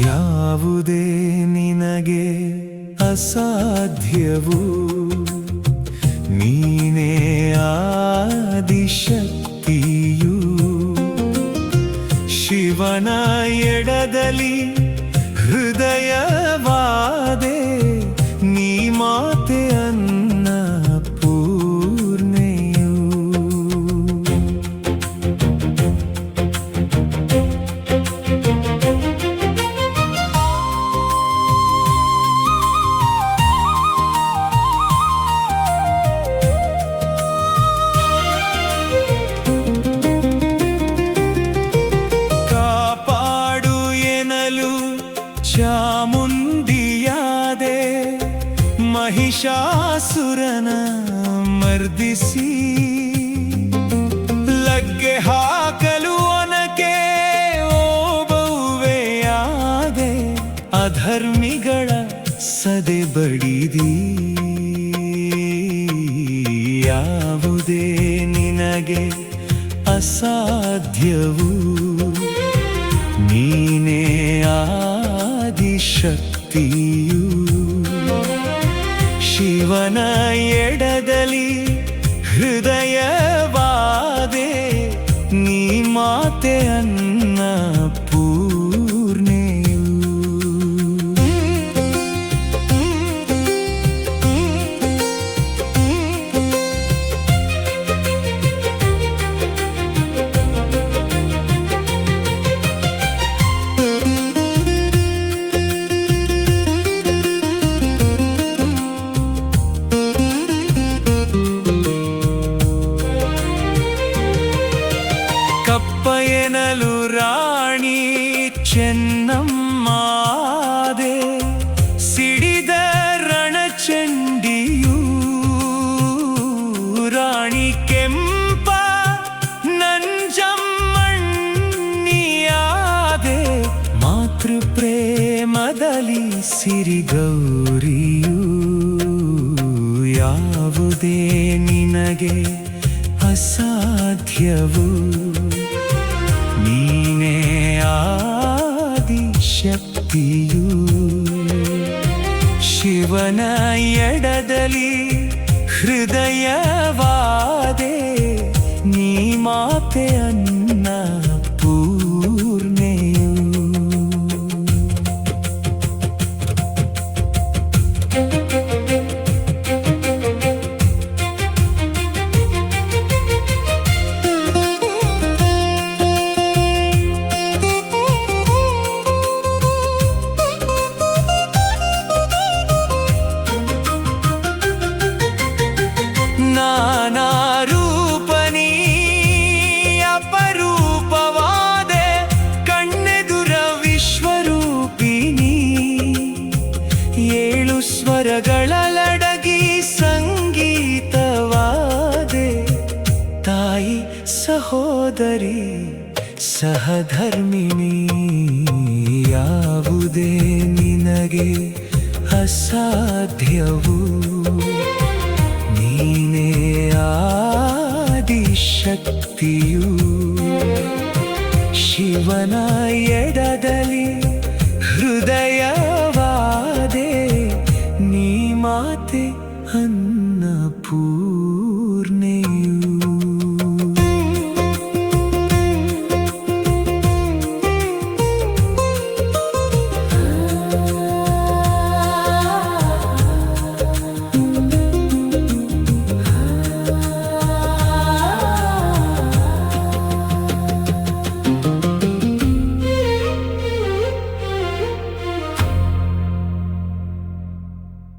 ಯಾವುದೇ ನಿನಗೆ ಅಸಾಧ್ಯವೂ ನೀನೇ ಆದಿಶಕ್ತಿಯು ಶಿವನ ಎಡದಲ್ಲಿ ಹೃದಯವಾದೆ ನೀ ಮಾತೆ ಅನ್ನಪೂರ್ಣೆಯು ಚಾಮುಂಡಿಯಾದೆ ಮಹಿಷಾಸುರನ ಮರ್ದಿಸಿ ಲಗ್ಗೆ ಹಾಕಲು ಒನಕೆ ಓಬವ್ವೆಯಾದೆ ಅಧರ್ಮಿಗಳ ಸದೆ ಬಡಿದಿ ಯಾವುದೇ ನಿನಗೆ ಅಸಾಧ್ಯವೂ ನೀನೇ ಆದಿಶಕ್ತಿಯು ಶಿವನ ಎಡದಲ್ಲಿ ಹೃದಯವಾದೆ ನೀ ಮಾತೆ ಅನ್ನಪೂರ್ಣೆಯು ಕಪ್ಪಯನಲು ರಾಣಿ ಚೆನ್ನಮ್ಮಾದೆ ಸಿಡಿದ ರಣಚಂಡಿಯು ರಾಣಿ ಕೆಂಪ ನಂಜಮ್ಮಣ್ಣಿಯಾದೆ ಮಾತೃ ಪ್ರೇಮದಲ್ಲಿ ಸಿರಿಗೌರಿಯು ಯಾವುದೇ ನಿನಗೆ ಅಸಾಧ್ಯವೂ ನೀನೇ ಆದಿಶಕ್ತಿಯು ಶಿವನ ಎಡದಲ್ಲಿ ಹೃದಯವಾದೆ ನೀ ಮಾತೆ ಅನ್ನಪೂರ್ಣೆಯು ನಾನಾರೂಪನಿ ಅಪರೂಪವಾದೆ ಕಣ್ಣೆದುರ ವಿಶ್ವರೂಪಿಣಿ ಏಳು ಸ್ವರಗಳಲಡಗಿ ಸಂಗೀತವಾದೆ ತಾಯಿ ಸಹೋದರಿ ಸಹಧರ್ಮಿಣಿ ಯಾವುದೇ ನಿನಗೆ ಅಸಾಧ್ಯವೂ ನೀನೇ ಆದಿಶಕ್ತಿಯು ಶಿವನ ಎಡದಲ್ಲಿ ಹೃದಯ